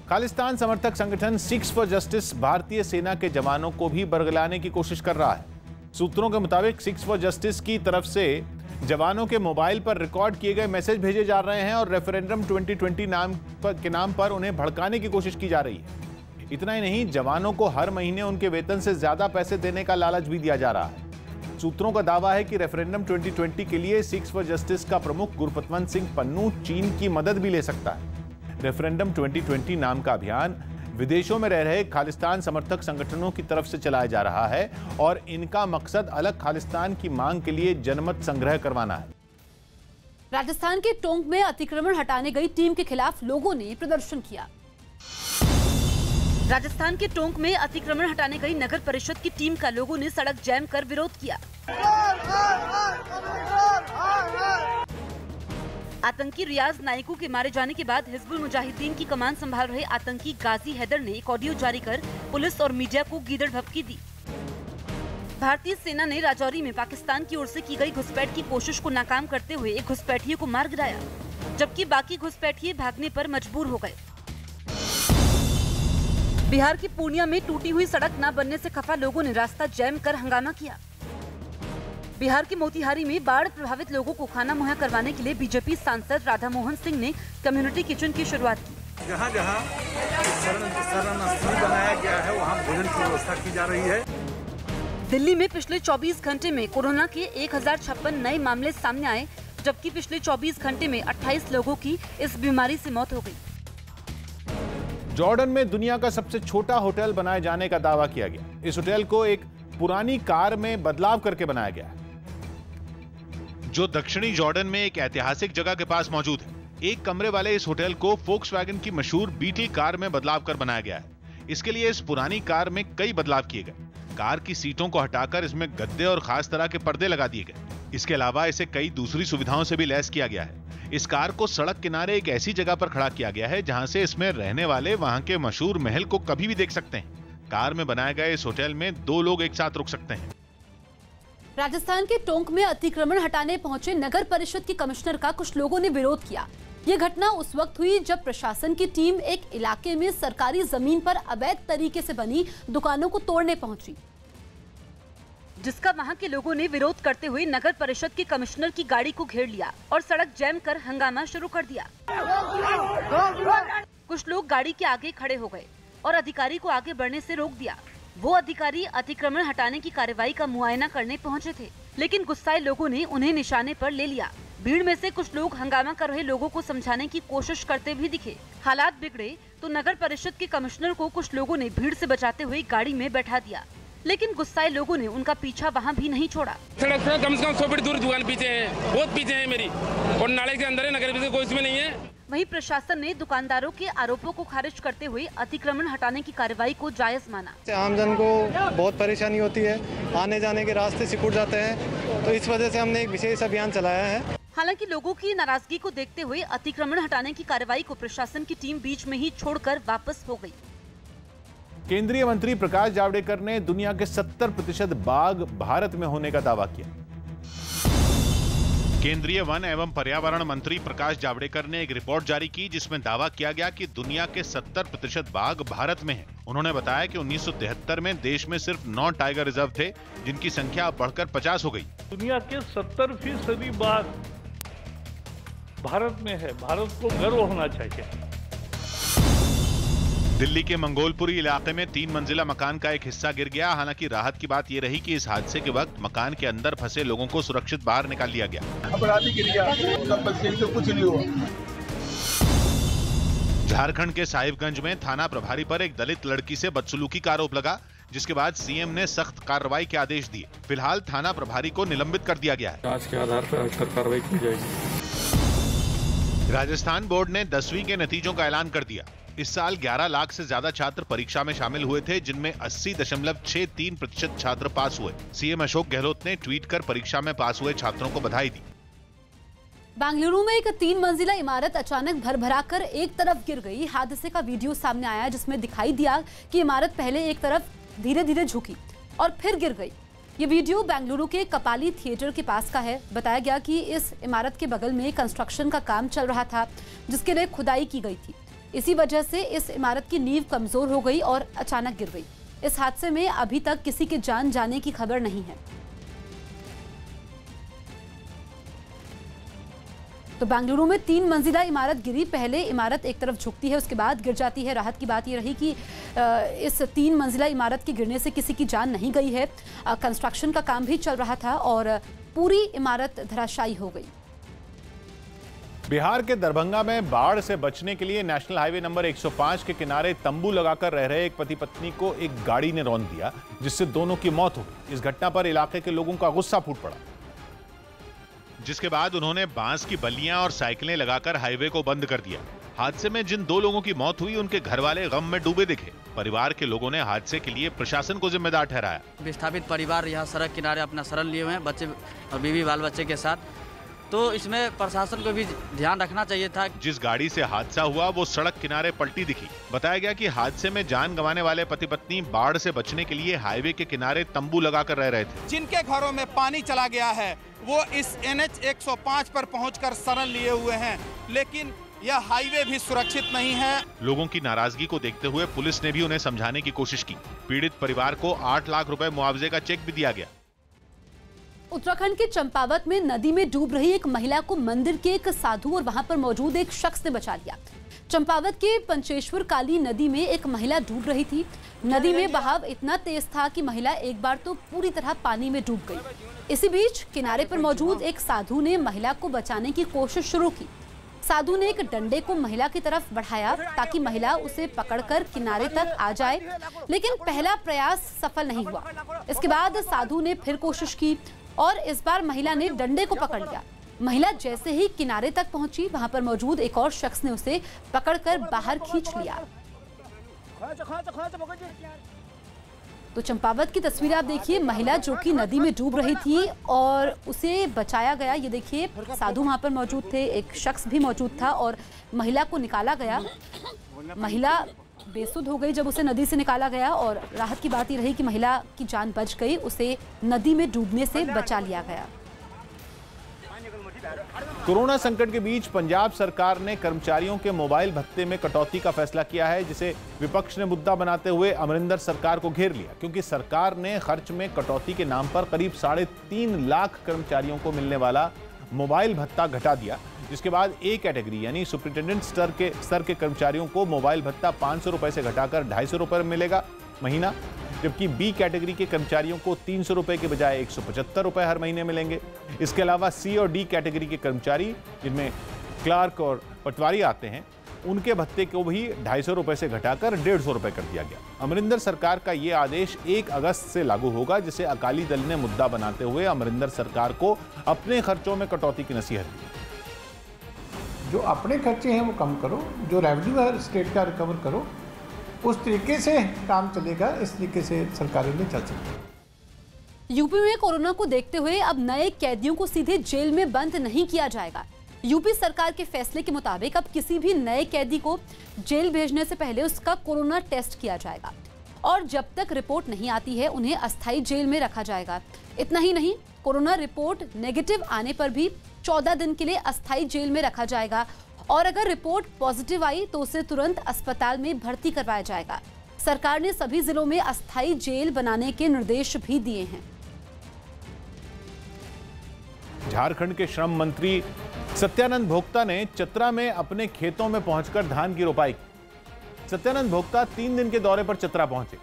खालिस्तान समर्थक संगठन सिक्स फॉर जस्टिस भारतीय सेना के जवानों को भी बरगलाने की कोशिश कर रहा है। सूत्रों के मुताबिक सिक्स फॉर जस्टिस की तरफ से जवानों के मोबाइल पर रिकॉर्ड किए गए मैसेज भेजे जा रहे हैं और रेफरेंडम 2020 के नाम पर उन्हें भड़काने की कोशिश की जा रही है। इतना ही नहीं, जवानों को हर महीने उनके वेतन से ज्यादा पैसे देने का लालच भी दिया जा रहा है। सूत्रों का दावा है कि रेफरेंडम 2020 के लिए सिक्स फॉर जस्टिस का प्रमुख गुरपतवंत सिंह पन्नू चीन की मदद भी ले सकता है। रेफरेंडम 2020 नाम का अभियान विदेशों में रह रहे खालिस्तान समर्थक संगठनों की तरफ से चलाया जा रहा है और इनका मकसद अलग खालिस्तान की मांग के लिए जनमत संग्रह करवाना है। राजस्थान के टोंक में अतिक्रमण हटाने गई टीम के खिलाफ लोगों ने प्रदर्शन किया। राजस्थान के टोंक में अतिक्रमण हटाने गई नगर परिषद की टीम का लोगों ने सड़क जैम कर विरोध किया। आतंकी रियाज नाइकू के मारे जाने के बाद हिजबुल मुजाहिदीन की कमान संभाल रहे आतंकी गाजी हैदर ने एक ऑडियो जारी कर पुलिस और मीडिया को गीदड़ भभकी दी। भारतीय सेना ने राजौरी में पाकिस्तान की ओर से की गई घुसपैठ की कोशिश को नाकाम करते हुए एक घुसपैठिए को मार गिराया, जबकि बाकी घुसपैठिए भागने पर मजबूर हो गए। बिहार की पूर्णिया में टूटी हुई सड़क न बनने से खफा लोगों ने रास्ता जैम कर हंगामा किया। बिहार के मोतिहारी में बाढ़ प्रभावित लोगों को खाना मुहैया करवाने के लिए बीजेपी सांसद राधा मोहन सिंह ने कम्युनिटी किचन की शुरुआत की। जहाँ जहाँ शरण स्थल बनाया गया है वहाँ भोजन की व्यवस्था की जा रही है। दिल्ली में पिछले 24 घंटे में कोरोना के 1056 नए मामले सामने आए, जबकि पिछले 24 घंटे में 28 लोगों की इस बीमारी से मौत हो गई। जॉर्डन में दुनिया का सबसे छोटा होटल बनाए जाने का दावा किया गया। इस होटल को एक पुरानी कार में बदलाव करके बनाया गया, जो दक्षिणी जॉर्डन में एक ऐतिहासिक जगह के पास मौजूद है। एक कमरे वाले इस होटल को फोक्सवैगन की मशहूर बीटल कार में बदलाव कर बनाया गया है। इसके लिए इस पुरानी कार में कई बदलाव किए गए। कार की सीटों को हटाकर इसमें गद्दे और खास तरह के पर्दे लगा दिए गए। इसके अलावा इसे कई दूसरी सुविधाओं से भी लैस किया गया है। इस कार को सड़क किनारे एक ऐसी जगह पर खड़ा किया गया है जहां से इसमें रहने वाले वहां के मशहूर महल को कभी भी देख सकते हैं। कार में बनाए गए इस होटल में 2 लोग एक साथ रुक सकते हैं। राजस्थान के टोंक में अतिक्रमण हटाने पहुंचे नगर परिषद के कमिश्नर का कुछ लोगों ने विरोध किया। ये घटना उस वक्त हुई जब प्रशासन की टीम एक इलाके में सरकारी जमीन पर अवैध तरीके से बनी दुकानों को तोड़ने पहुंची, जिसका वहां के लोगों ने विरोध करते हुए नगर परिषद के कमिश्नर की गाड़ी को घेर लिया और सड़क जैम कर हंगामा शुरू कर दिया। कुछ लोग गाड़ी के आगे खड़े हो गए और अधिकारी को आगे बढ़ने से रोक दिया। वो अधिकारी अतिक्रमण हटाने की कार्रवाई का मुआयना करने पहुंचे थे, लेकिन गुस्साए लोगों ने उन्हें निशाने पर ले लिया। भीड़ में से कुछ लोग हंगामा कर रहे लोगों को समझाने की कोशिश करते भी दिखे। हालात बिगड़े तो नगर परिषद के कमिश्नर को कुछ लोगों ने भीड़ से बचाते हुए गाड़ी में बैठा दिया, लेकिन गुस्साए लोगों ने उनका पीछा वहां भी नहीं छोड़ा। सड़क पे कम से कम 100 फीट दूर दुकान पीछे है, बहुत पीछे है मेरी, और नाले के अंदर है, नगर परिषद कोई इसमें नहीं है। वहीं प्रशासन ने दुकानदारों के आरोपों को खारिज करते हुए अतिक्रमण हटाने की कार्रवाई को जायज माना। आमजन को बहुत परेशानी होती है, आने जाने के रास्ते सिकुड़ जाते हैं, तो इस वजह से हमने एक विशेष अभियान चलाया है। हालांकि लोगों की नाराजगी को देखते हुए अतिक्रमण हटाने की कार्रवाई को प्रशासन की टीम बीच में ही छोड़कर वापस हो गई। केंद्रीय मंत्री प्रकाश जावड़ेकर ने दुनिया के 70% बाघ भारत में होने का दावा किया। केंद्रीय वन एवं पर्यावरण मंत्री प्रकाश जावड़ेकर ने एक रिपोर्ट जारी की, जिसमें दावा किया गया कि दुनिया के 70% बाघ भारत में हैं। उन्होंने बताया कि 1973 में देश में सिर्फ 9 टाइगर रिजर्व थे, जिनकी संख्या अब बढ़कर 50 हो गई। दुनिया के 70% बाघ भारत में है, भारत को गर्व होना चाहिए। दिल्ली के मंगोलपुरी इलाके में 3 मंजिला मकान का एक हिस्सा गिर गया। हालांकि राहत की बात यह रही कि इस हादसे के वक्त मकान के अंदर फंसे लोगों को सुरक्षित बाहर निकाल लिया गया। अपराधी गिर गया, तो कुछ नहीं हुआ। झारखंड के साहिबगंज में थाना प्रभारी पर एक दलित लड़की से बदसलूकी का आरोप लगा, जिसके बाद सीएम ने सख्त कार्रवाई के आदेश दिए। फिलहाल थाना प्रभारी को निलंबित कर दिया गया है। जांच के आधार पर कार्रवाई की जाएगी। राजस्थान बोर्ड ने 10वीं के नतीजों का ऐलान कर दिया। इस साल 11 लाख से ज्यादा छात्र परीक्षा में शामिल हुए थे, जिनमें 80.63% छात्र पास हुए। सीएम अशोक गहलोत ने ट्वीट कर परीक्षा में पास हुए छात्रों को बधाई दी। बेंगलुरु में एक 3 मंजिला इमारत अचानक भरभराकर एक तरफ गिर गई। हादसे का वीडियो सामने आया, जिसमें दिखाई दिया कि इमारत पहले एक तरफ धीरे धीरे झुकी और फिर गिर गई। ये वीडियो बेंगलुरु के कपाली थिएटर के पास का है। बताया गया कि इस इमारत के बगल में कंस्ट्रक्शन का काम चल रहा था, जिसके लिए खुदाई की गई थी। इसी वजह से इस इमारत की नींव कमजोर हो गई और अचानक गिर गई। इस हादसे में अभी तक किसी के जान जाने की खबर नहीं है। तो बेंगलुरु में 3 मंजिला इमारत गिरी। पहले इमारत एक तरफ झुकती है, उसके बाद गिर जाती है। राहत की बात यह रही कि इस 3 मंजिला इमारत के गिरने से किसी की जान नहीं गई है। कंस्ट्रक्शन का काम भी चल रहा था और पूरी इमारत धराशायी हो गई। बिहार के दरभंगा में बाढ़ से बचने के लिए नेशनल हाईवे नंबर 105 के किनारे तंबू लगाकर रह रहे एक पति पत्नी को एक गाड़ी ने रौंद दिया, जिससे दोनों की मौत हो गई। इस घटना पर इलाके के लोगों का गुस्सा फूट पड़ा, जिसके बाद उन्होंने बांस की बल्लियां और साइकिलें लगाकर हाईवे को बंद कर दिया। हादसे में जिन 2 लोगों की मौत हुई, उनके घर वाले गम में डूबे दिखे। परिवार के लोगों ने हादसे के लिए प्रशासन को जिम्मेदार ठहराया। विस्थापित परिवार यहाँ सड़क किनारे अपना शरण लिए हुए हैं, बच्चे और बीवी बाल बच्चे के साथ, तो इसमें प्रशासन को भी ध्यान रखना चाहिए था। जिस गाड़ी से हादसा हुआ वो सड़क किनारे पलटी दिखी। बताया गया कि हादसे में जान गंवाने वाले पति पत्नी बाढ़ से बचने के लिए हाईवे के किनारे तंबू लगाकर रह रहे थे। जिनके घरों में पानी चला गया है वो इस NH 105 पर पहुंचकर शरण लिए हुए हैं, लेकिन यह हाईवे भी सुरक्षित नहीं है। लोगों की नाराजगी को देखते हुए पुलिस ने भी उन्हें समझाने की कोशिश की। पीड़ित परिवार को 8 लाख रुपए मुआवजे का चेक भी दिया गया। उत्तराखंड के चंपावत में नदी में डूब रही एक महिला को मंदिर के एक साधु और वहां पर मौजूद एक शख्स ने बचा लिया। चंपावत के पंचेश्वर काली नदी में एक महिला डूब रही थी। नदी में बहाव इतना तेज था कि महिला एक बार तो पूरी तरह पानी में डूब गई। इसी बीच किनारे पर मौजूद एक साधु ने महिला को बचाने की कोशिश शुरू की। साधु ने एक डंडे को महिला की तरफ बढ़ाया ताकि महिला उसे पकड़कर किनारे तक आ जाए, लेकिन पहला प्रयास सफल नहीं हुआ। इसके बाद साधु ने फिर कोशिश की और इस बार महिला ने डंडे को पकड़ लिया। महिला जैसे ही किनारे तक पहुंची, वहां पर मौजूद एक और शख्स ने उसे पकड़कर बाहर खींच लिया। तो चंपावत की तस्वीर आप देखिए, महिला जो कि नदी में डूब रही थी और उसे बचाया गया। ये देखिए, साधु वहां पर मौजूद थे, एक शख्स भी मौजूद था और महिला को निकाला गया। महिला बेसुध हो गई जब उसे नदी से निकाला गया और राहत की बात ये रही कि महिला की जान बच गई, उसे नदी में डूबने से बचा लिया गया। कोरोना संकट के बीच पंजाब सरकार ने कर्मचारियों के मोबाइल भत्ते में कटौती का फैसला किया है, जिसे विपक्ष ने मुद्दा बनाते हुए अमरिंदर सरकार को घेर लिया, क्योंकि सरकार ने खर्च में कटौती के नाम पर करीब 3.5 लाख कर्मचारियों को मिलने वाला मोबाइल भत्ता घटा दिया, जिसके बाद ए कैटेगरी यानी सुपरिटेंडेंट स्तर के कर्मचारियों को मोबाइल भत्ता 500 रुपए से घटाकर 250 रुपए मिलेगा महीना, जबकि बी कैटेगरी के कर्मचारियों को 300 रुपए के बजाय 175 रुपए हर महीने मिलेंगे। इसके अलावा सी और डी कैटेगरी के कर्मचारी, जिनमें क्लार्क और पटवारी आते हैं, उनके भत्ते को भी 250 रुपए से घटाकर 150 रुपए कर दिया गया। अमरिंदर सरकार का यह आदेश 1 अगस्त से लागू होगा, जिसे अकाली दल ने मुद्दा बनाते हुए अमरिंदर सरकार को अपने खर्चों में कटौती की नसीहत दी। जो अपने खर्चे हैं वो कम करो, जो रेवेन्यू है स्टेट का रिकवर करो, उस तरीके से काम चलेगा। इस तरीके से सरकारें में चल सकती है। यूपी में कोरोना को देखते हुए अब नए कैदियों को सीधे जेल में बंद नहीं किया जाएगा। यूपी सरकार के फैसले के मुताबिक अब किसी भी नए कैदी को जेल भेजने से पहले उसका कोरोना टेस्ट किया जाएगा और जब तक रिपोर्ट नहीं आती है उन्हें अस्थायी जेल में रखा जाएगा। इतना ही नहीं, कोरोना रिपोर्ट नेगेटिव आने पर भी 14 दिन के लिए अस्थायी जेल में रखा जाएगा और अगर रिपोर्ट पॉजिटिव आई तो उसे तुरंत अस्पताल में भर्ती करवाया जाएगा। सरकार ने सभी जिलों में अस्थायी जेल बनाने के निर्देश भी दिए हैं। झारखंड के श्रम मंत्री सत्यानंद भोक्ता ने चतरा में अपने खेतों में पहुंचकर धान की रोपाई की। सत्यानंद भोक्ता 3 दिन के दौरे पर चतरा पहुंचे,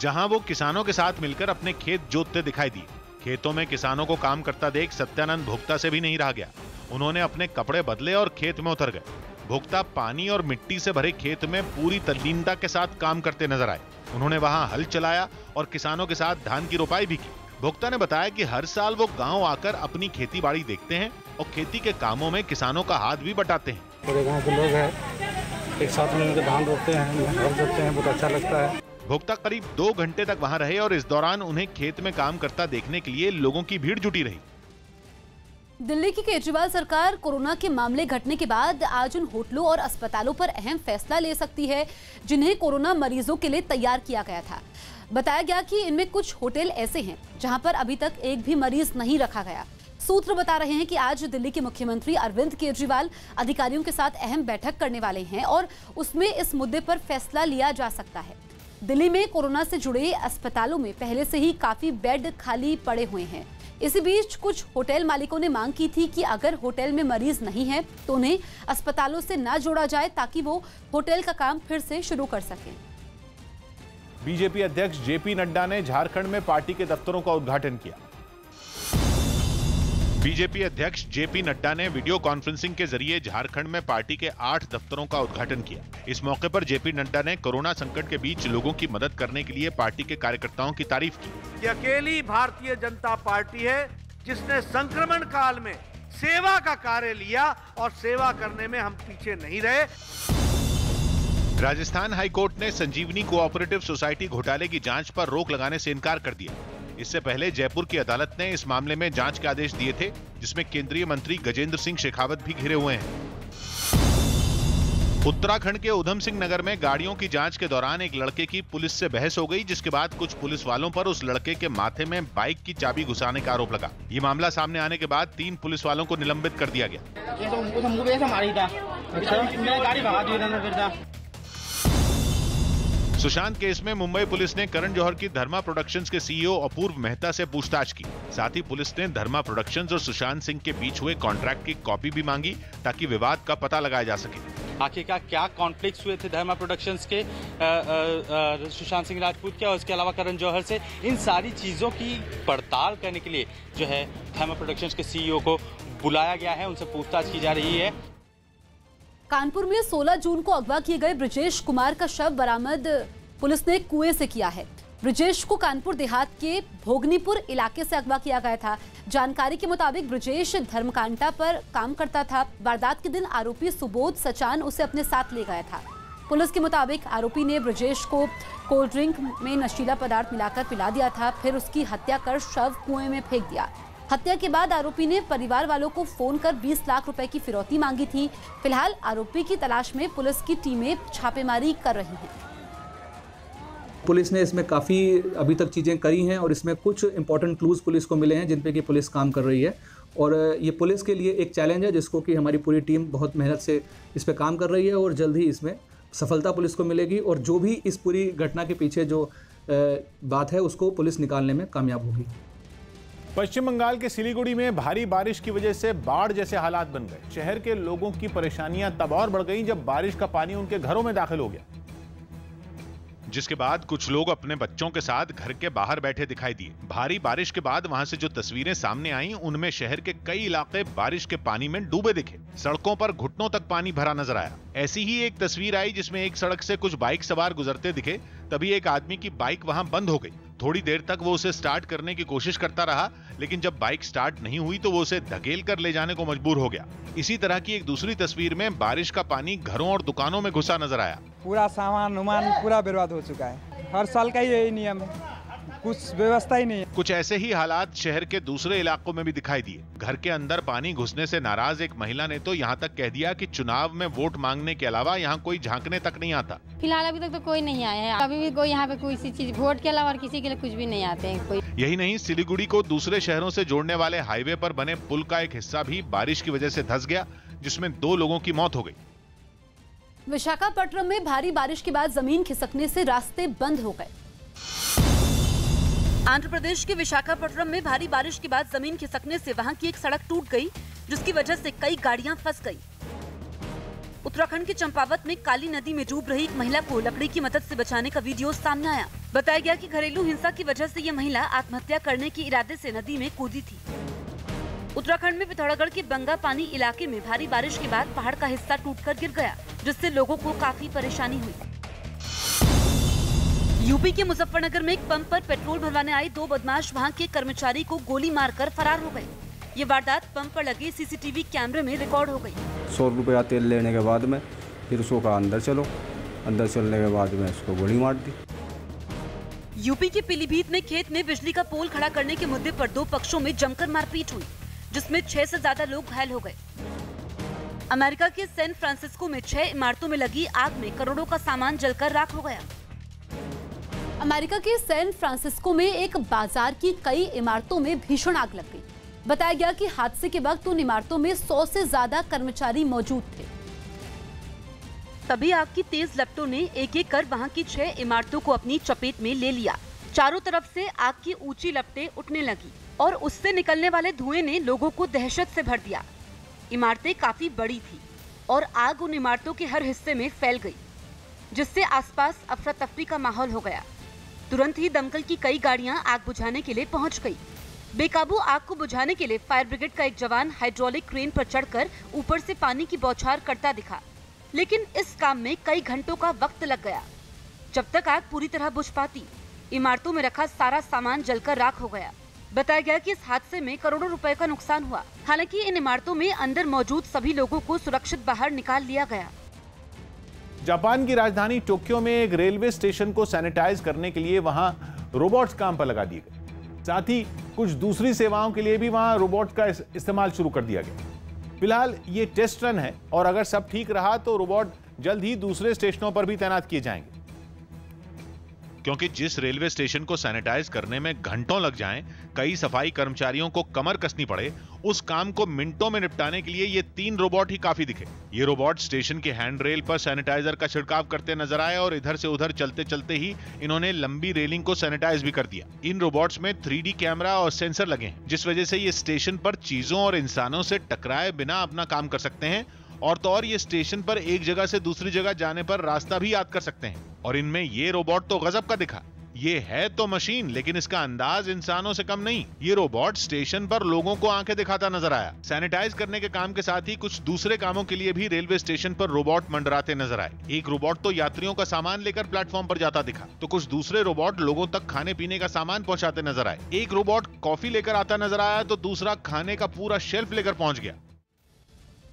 जहां वो किसानों के साथ मिलकर अपने खेत जोतते दिखाई दिए। खेतों में किसानों को काम करता देख सत्यानंद भोक्ता से भी नहीं रहा गया। उन्होंने अपने कपड़े बदले और खेत में उतर गए। भोक्ता पानी और मिट्टी से भरे खेत में पूरी तल्लीनता के साथ काम करते नजर आए। उन्होंने वहां हल चलाया और किसानों के साथ धान की रोपाई भी की। भोक्ता ने बताया कि हर साल वो गांव आकर अपनी खेती बाड़ी देखते हैं और खेती के कामों में किसानों का हाथ भी बटाते हैं। पूरे गाँव के लोग हैं, एक साथ में उनके धान रोपते हैं, हल जोतते हैं, बहुत अच्छा लगता है। भोक्ता करीब 2 घंटे तक वहां रहे और इस दौरान उन्हें खेत में काम करता देखने के लिए लोगों की भीड़ जुटी रही। दिल्ली की केजरीवाल सरकार कोरोना के मामले घटने के बाद आज उन होटलों और अस्पतालों पर अहम फैसला ले सकती है जिन्हें कोरोना मरीजों के लिए तैयार किया गया था। बताया गया कि इनमें कुछ होटल ऐसे हैं जहां पर अभी तक एक भी मरीज नहीं रखा गया। सूत्र बता रहे हैं कि आज दिल्ली के मुख्यमंत्री अरविंद केजरीवाल अधिकारियों के साथ अहम बैठक करने वाले हैं और उसमें इस मुद्दे पर फैसला लिया जा सकता है। दिल्ली में कोरोना से जुड़े अस्पतालों में पहले से ही काफी बेड खाली पड़े हुए हैं। इसी बीच कुछ होटल मालिकों ने मांग की थी कि अगर होटल में मरीज नहीं है तो उन्हें अस्पतालों से ना जोड़ा जाए ताकि वो होटल का काम फिर से शुरू कर सकें। बीजेपी अध्यक्ष जेपी नड्डा ने झारखंड में पार्टी के दफ्तरों का उद्घाटन किया। बीजेपी अध्यक्ष जेपी नड्डा ने वीडियो कॉन्फ्रेंसिंग के जरिए झारखंड में पार्टी के 8 दफ्तरों का उद्घाटन किया। इस मौके पर जेपी नड्डा ने कोरोना संकट के बीच लोगों की मदद करने के लिए पार्टी के कार्यकर्ताओं की तारीफ की। ये अकेली भारतीय जनता पार्टी है जिसने संक्रमण काल में सेवा का कार्य लिया और सेवा करने में हम पीछे नहीं रहे। राजस्थान हाईकोर्ट ने संजीवनी कोऑपरेटिव सोसाइटी घोटाले की जांच पर रोक लगाने से इनकार कर दिया। इससे पहले जयपुर की अदालत ने इस मामले में जांच के आदेश दिए थे, जिसमें केंद्रीय मंत्री गजेंद्र सिंह शेखावत भी घिरे हुए हैं। उत्तराखंड के उधम सिंह नगर में गाड़ियों की जांच के दौरान एक लड़के की पुलिस से बहस हो गई, जिसके बाद कुछ पुलिस वालों पर उस लड़के के माथे में बाइक की चाबी घुसाने का आरोप लगा। ये मामला सामने आने के बाद 3 पुलिस वालों को निलंबित कर दिया गया। सुशांत केस में मुंबई पुलिस ने करण जौहर की धर्मा प्रोडक्शंस के सीईओ अपूर्व मेहता से पूछताछ की। साथ ही पुलिस ने धर्मा प्रोडक्शंस और सुशांत सिंह के बीच हुए कॉन्ट्रैक्ट की कॉपी भी मांगी ताकि विवाद का पता लगाया जा सके। आखिरकार क्या कॉन्फ्लिक्ट्स हुए थे धर्मा प्रोडक्शंस के सुशांत सिंह राजपूत के और उसके अलावा करण जौहर से, इन सारी चीजों की पड़ताल करने के लिए जो है धर्मा प्रोडक्शंस के सीईओ को बुलाया गया है, उनसे पूछताछ की जा रही है। कानपुर में 16 जून को अगवा किए गए ब्रजेश कुमार का शव बरामद पुलिस ने कुएं से किया है। ब्रजेश को कानपुर देहात के भोगनीपुर इलाके से अगवा किया गया था। जानकारी के मुताबिक ब्रजेश धर्मकांटा पर काम करता था। वारदात के दिन आरोपी सुबोध सचान उसे अपने साथ ले गया था। पुलिस के मुताबिक आरोपी ने ब्रजेश को कोल्ड ड्रिंक में नशीला पदार्थ मिलाकर पिला दिया था, फिर उसकी हत्या कर शव कुएं में फेंक दिया। हत्या के बाद आरोपी ने परिवार वालों को फोन कर 20 लाख रुपए की फिरौती मांगी थी। फिलहाल आरोपी की तलाश में पुलिस की टीमें छापेमारी कर रही हैं। पुलिस ने इसमें काफ़ी अभी तक चीज़ें करी हैं और इसमें कुछ इंपॉर्टेंट क्लूज पुलिस को मिले हैं जिन पे कि पुलिस काम कर रही है और ये पुलिस के लिए एक चैलेंज है जिसको कि हमारी पूरी टीम बहुत मेहनत से इस पर काम कर रही है और जल्द ही इसमें सफलता पुलिस को मिलेगी और जो भी इस पूरी घटना के पीछे जो बात है उसको पुलिस निकालने में कामयाब होगी। पश्चिम बंगाल के सिलीगुड़ी में भारी बारिश की वजह से बाढ़ जैसे हालात बन गए। शहर के लोगों की परेशानियां तब और बढ़ गईं जब बारिश का पानी उनके घरों में दाखिल हो गया, जिसके बाद कुछ लोग अपने बच्चों के साथ घर के बाहर बैठे दिखाई दिए। भारी बारिश के बाद वहां से जो तस्वीरें सामने आईं, उनमें शहर के कई इलाके बारिश के पानी में डूबे दिखे। सड़कों पर घुटनों तक पानी भरा नजर आया। ऐसी ही एक तस्वीर आई जिसमें एक सड़क से कुछ बाइक सवार गुजरते दिखे, तभी एक आदमी की बाइक वहां बंद हो गई। थोड़ी देर तक वो उसे स्टार्ट करने की कोशिश करता रहा, लेकिन जब बाइक स्टार्ट नहीं हुई तो वो उसे धकेल कर ले जाने को मजबूर हो गया। इसी तरह की एक दूसरी तस्वीर में बारिश का पानी घरों और दुकानों में घुसा नजर आया। पूरा सामान पूरा बर्बाद हो चुका है। हर साल का यही नियम है, कुछ व्यवस्था ही नहीं है। कुछ ऐसे ही हालात शहर के दूसरे इलाकों में भी दिखाई दिए। घर के अंदर पानी घुसने से नाराज एक महिला ने तो यहाँ तक कह दिया कि चुनाव में वोट मांगने के अलावा यहाँ कोई झांकने तक नहीं आता। फिलहाल अभी तक तो कोई नहीं आया है। अभी भी कोई यहाँ पे कोई चीज वोट के अलावा और किसी के लिए कुछ भी नहीं आते हैं कोई। यही नहीं, सिलीगुड़ी को दूसरे शहरों से जोड़ने वाले हाईवे पर बने पुल का एक हिस्सा भी बारिश की वजह से धंस गया, जिसमें 2 लोगों की मौत हो गई। विशाखापट्टनम में भारी बारिश के बाद जमीन खिसकने से रास्ते बंद हो गए। आंध्र प्रदेश के विशाखापट्टनम में भारी बारिश के बाद जमीन खिसकने से वहां की एक सड़क टूट गई, जिसकी वजह से कई गाड़ियां फंस गई। उत्तराखंड के चंपावत में काली नदी में डूब रही एक महिला को लकड़ी की मदद से बचाने का वीडियो सामने आया। बताया गया कि घरेलू हिंसा की वजह से ये महिला आत्महत्या करने के इरादे से नदी में कूदी थी। उत्तराखंड में पिथौरागढ़ के बंगा पानी इलाके में भारी बारिश के बाद पहाड़ का हिस्सा टूटकर गिर गया, जिससे लोगों को काफी परेशानी हुई। यूपी के मुजफ्फरनगर में एक पंप पर पेट्रोल भरवाने आए 2 बदमाश वहां के कर्मचारी को गोली मारकर फरार हो गए। ये वारदात पंप पर लगे सीसीटीवी कैमरे में रिकॉर्ड हो गई। 100 रुपया तेल लेने के बाद में फिर उसको कहा अंदर चलो, अंदर चलने के बाद में उसको गोली मार दी। यूपी के पीलीभीत में खेत में बिजली का पोल खड़ा करने के मुद्दे पर 2 पक्षों में जमकर मारपीट हुई, जिसमें 6 से ज्यादा लोग घायल हो गए। अमेरिका के सैन फ्रांसिस्को में 6 इमारतों में लगी आग में करोड़ों का सामान जलकर राख हो गया। अमेरिका के सैन फ्रांसिस्को में एक बाजार की कई इमारतों में भीषण आग लग गई। बताया गया कि हादसे के वक्त उन इमारतों में 100 से ज्यादा कर्मचारी मौजूद थे। तभी आग की तेज लपटों ने एक-एक कर वहां की 6 इमारतों को अपनी चपेट में ले लिया। चारों तरफ से आग की ऊंची लपटें उठने लगी और उससे निकलने वाले धुएं ने लोगों को दहशत से भर दिया। इमारतें काफी बड़ी थी और आग उन इमारतों के हर हिस्से में फैल गई, जिससे आसपास अफरा तफरी का माहौल हो गया। तुरंत ही दमकल की कई गाड़ियां आग बुझाने के लिए पहुंच गई। बेकाबू आग को बुझाने के लिए फायर ब्रिगेड का एक जवान हाइड्रोलिक क्रेन पर चढ़कर ऊपर से पानी की बौछार करता दिखा, लेकिन इस काम में कई घंटों का वक्त लग गया। जब तक आग पूरी तरह बुझ पाती, इमारतों में रखा सारा सामान जलकर राख हो गया। बताया गया कि इस हादसे में करोड़ों रुपए का नुकसान हुआ। हालांकि इन इमारतों में अंदर मौजूद सभी लोगों को सुरक्षित बाहर निकाल लिया गया। जापान की राजधानी टोक्यो में एक रेलवे स्टेशन को सैनिटाइज करने के लिए वहां रोबोट्स काम पर लगा दिए गए। साथ ही कुछ दूसरी सेवाओं के लिए भी वहां रोबोट का इस्तेमाल शुरू कर दिया गया। फिलहाल ये टेस्ट रन है और अगर सब ठीक रहा तो रोबोट जल्द ही दूसरे स्टेशनों पर भी तैनात किए जाएंगे। क्योंकि जिस रेलवे स्टेशन को सैनिटाइज करने में घंटों लग जाएं, कई सफाई कर्मचारियों को कमर कसनी पड़े, उस काम को मिनटों में निपटाने के लिए ये 3 रोबोट ही काफी दिखे। ये रोबोट स्टेशन के हैंड रेल पर सैनिटाइजर का छिड़काव करते नजर आए और इधर से उधर चलते चलते ही इन्होंने लंबी रेलिंग को सैनिटाइज भी कर दिया। इन रोबोट्स में 3D कैमरा और सेंसर लगे हैं, जिस वजह से ये स्टेशन पर चीजों और इंसानों से टकराए बिना अपना काम कर सकते हैं। और तो और ये स्टेशन पर एक जगह से दूसरी जगह जाने पर रास्ता भी याद कर सकते हैं। और इनमें ये रोबोट तो गजब का दिखा। ये है तो मशीन, लेकिन इसका अंदाज इंसानों से कम नहीं। ये रोबोट स्टेशन पर लोगों को आंखें दिखाता नजर आया। सैनिटाइज करने के काम के साथ ही कुछ दूसरे कामों के लिए भी रेलवे स्टेशन पर रोबोट मंडराते नजर आए। एक रोबोट तो यात्रियों का सामान लेकर प्लेटफॉर्म पर जाता दिखा, तो कुछ दूसरे रोबोट लोगों तक खाने पीने का सामान पहुंचाते नजर आए। एक रोबोट कॉफी लेकर आता नजर आया तो दूसरा खाने का पूरा शेल्फ लेकर पहुंच गया।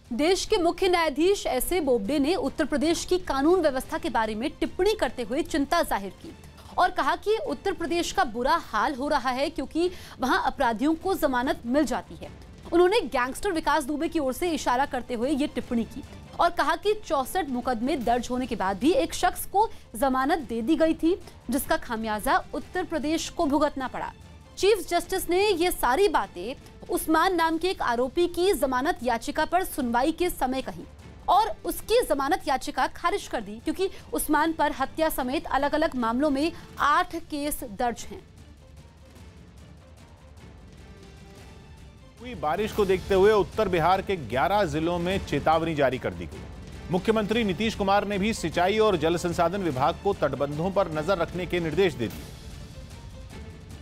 देश के मुख्य न्यायाधीश एस.ए. बोबडे ने उत्तर प्रदेश की कानून व्यवस्था के बारे में टिप्पणी करते हुए चिंता जाहिर की और कहा कि उत्तर प्रदेश का बुरा हाल हो रहा है क्योंकि वहां अपराधियों को जमानत मिल जाती है। उन्होंने गैंगस्टर विकास दुबे की ओर से इशारा करते हुए ये टिप्पणी की और कहा कि 64 मुकदमे दर्ज होने के बाद भी एक शख्स को जमानत दे दी गई थी, जिसका खामियाजा उत्तर प्रदेश को भुगतना पड़ा। चीफ जस्टिस ने ये सारी बातें उस्मान नाम के एक आरोपी की जमानत याचिका पर सुनवाई के समय कही और उसकी जमानत याचिका खारिज कर दी, क्योंकि उस्मान पर हत्या समेत अलग अलग मामलों में 8 केस दर्ज हैं। हुई बारिश को देखते हुए उत्तर बिहार के 11 जिलों में चेतावनी जारी कर दी गई। मुख्यमंत्री नीतीश कुमार ने भी सिंचाई और जल संसाधन विभाग को तटबंधों पर नजर रखने के निर्देश दे दिए,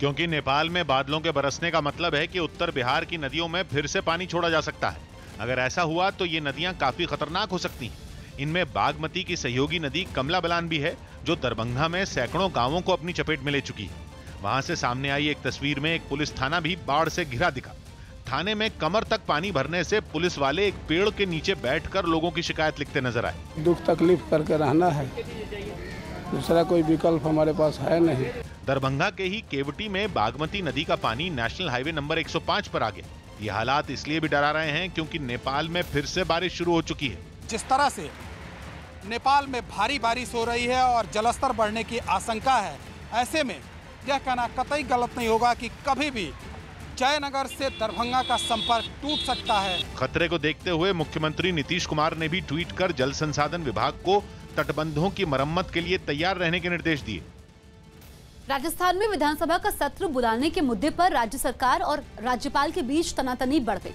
क्योंकि नेपाल में बादलों के बरसने का मतलब है कि उत्तर बिहार की नदियों में फिर से पानी छोड़ा जा सकता है। अगर ऐसा हुआ तो ये नदियां काफी खतरनाक हो सकती हैं। इनमें बागमती की सहयोगी नदी कमला बलान भी है, जो दरभंगा में सैकड़ों गांवों को अपनी चपेट में ले चुकी है। वहां से सामने आई एक तस्वीर में एक पुलिस थाना भी बाढ़ से घिरा दिखा। थाने में कमर तक पानी भरने से पुलिस वाले एक पेड़ के नीचे बैठकर लोगों की शिकायत लिखते नजर आए। दुख तकलीफ करके रहना है, दूसरा कोई विकल्प हमारे पास है नहीं। दरभंगा के ही केवटी में बागमती नदी का पानी नेशनल हाईवे नंबर 105 पर आ गया। ये हालात इसलिए भी डरा रहे हैं क्योंकि नेपाल में फिर से बारिश शुरू हो चुकी है। जिस तरह से नेपाल में भारी बारिश हो रही है और जलस्तर बढ़ने की आशंका है, ऐसे में यह कहना कतई गलत नहीं होगा कि कभी भी जयनगर से दरभंगा का संपर्क टूट सकता है। खतरे को देखते हुए मुख्यमंत्री नीतीश कुमार ने भी ट्वीट कर जल संसाधन विभाग को तटबंधों की मरम्मत के लिए तैयार रहने के निर्देश दिए। राजस्थान में विधानसभा का सत्र बुलाने के मुद्दे पर राज्य सरकार और राज्यपाल के बीच तनातनी बढ़ गई।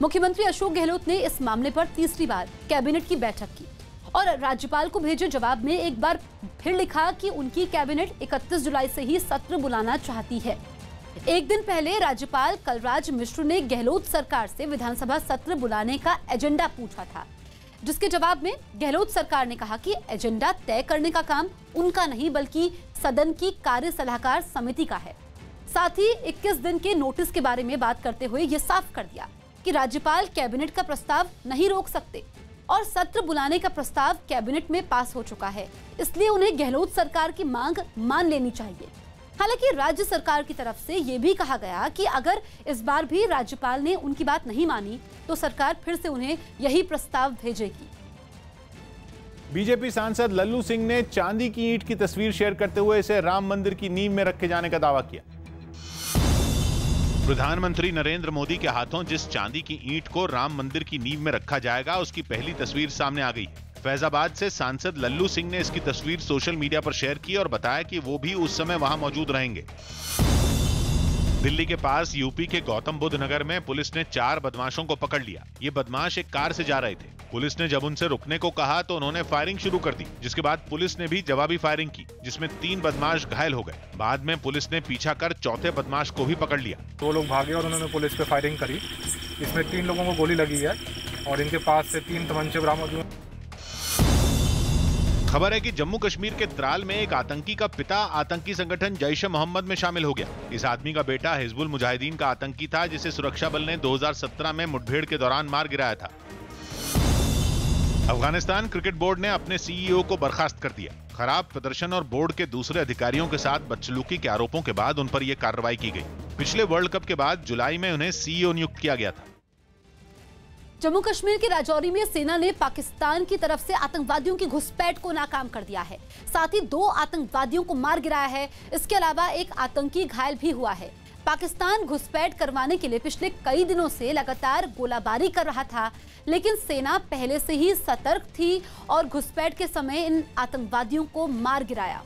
मुख्यमंत्री अशोक गहलोत ने इस मामले पर तीसरी बार कैबिनेट की बैठक की और राज्यपाल को भेजे जवाब में एक बार फिर लिखा कि उनकी कैबिनेट 31 जुलाई से ही सत्र बुलाना चाहती है। एक दिन पहले राज्यपाल कलराज मिश्र ने गहलोत सरकार से विधानसभा सत्र बुलाने का एजेंडा पूछा था, जिसके जवाब में गहलोत सरकार ने कहा कि एजेंडा तय करने का काम उनका नहीं बल्कि सदन की कार्य सलाहकार समिति का है। साथ ही 21 दिन के नोटिस के बारे में बात करते हुए ये साफ कर दिया कि राज्यपाल कैबिनेट का प्रस्ताव नहीं रोक सकते और सत्र बुलाने का प्रस्ताव कैबिनेट में पास हो चुका है, इसलिए उन्हें गहलोत सरकार की मांग मान लेनी चाहिए। हालांकि राज्य सरकार की तरफ से यह भी कहा गया कि अगर इस बार भी राज्यपाल ने उनकी बात नहीं मानी तो सरकार फिर से उन्हें यही प्रस्ताव भेजेगी। बीजेपी सांसद लल्लू सिंह ने चांदी की ईंट की तस्वीर शेयर करते हुए इसे राम मंदिर की नींव में रखे जाने का दावा किया। प्रधानमंत्री नरेंद्र मोदी के हाथों जिस चांदी की ईंट को राम मंदिर की नींव में रखा जाएगा, उसकी पहली तस्वीर सामने आ गई है। फैजाबाद से सांसद लल्लू सिंह ने इसकी तस्वीर सोशल मीडिया पर शेयर की और बताया कि वो भी उस समय वहां मौजूद रहेंगे। दिल्ली के पास यूपी के गौतम बुद्ध नगर में पुलिस ने 4 बदमाशों को पकड़ लिया। ये बदमाश एक कार से जा रहे थे। पुलिस ने जब उनसे रुकने को कहा तो उन्होंने फायरिंग शुरू कर दी, जिसके बाद पुलिस ने भी जवाबी फायरिंग की, जिसमें 3 बदमाश घायल हो गए। बाद में पुलिस ने पीछा कर चौथे बदमाश को भी पकड़ लिया। 2 लोग भागे और उन्होंने पुलिस पे फायरिंग करी। इसमें 3 लोगों को गोली लगी है और इनके पास से 3 तमंचे बरामद हुए। खबर है कि जम्मू कश्मीर के त्राल में एक आतंकी का पिता आतंकी संगठन जैश-ए-मोहम्मद में शामिल हो गया। इस आदमी का बेटा हिजबुल मुजाहिदीन का आतंकी था, जिसे सुरक्षा बल ने 2017 में मुठभेड़ के दौरान मार गिराया था। अफगानिस्तान क्रिकेट बोर्ड ने अपने सीईओ को बर्खास्त कर दिया। खराब प्रदर्शन और बोर्ड के दूसरे अधिकारियों के साथ बदसलूकी के आरोपों के बाद उन पर यह कार्रवाई की गई। पिछले वर्ल्ड कप के बाद जुलाई में उन्हें सीईओ नियुक्त किया गया था। जम्मू कश्मीर के राजौरी में सेना ने पाकिस्तान की तरफ से आतंकवादियों की घुसपैठ को नाकाम कर दिया है। साथ ही 2 आतंकवादियों को मार गिराया है। इसके अलावा एक आतंकी घायल भी हुआ है। पाकिस्तान घुसपैठ करवाने के लिए पिछले कई दिनों से लगातार गोलाबारी कर रहा था, लेकिन सेना पहले से ही सतर्क थी और घुसपैठ के समय इन आतंकवादियों को मार गिराया।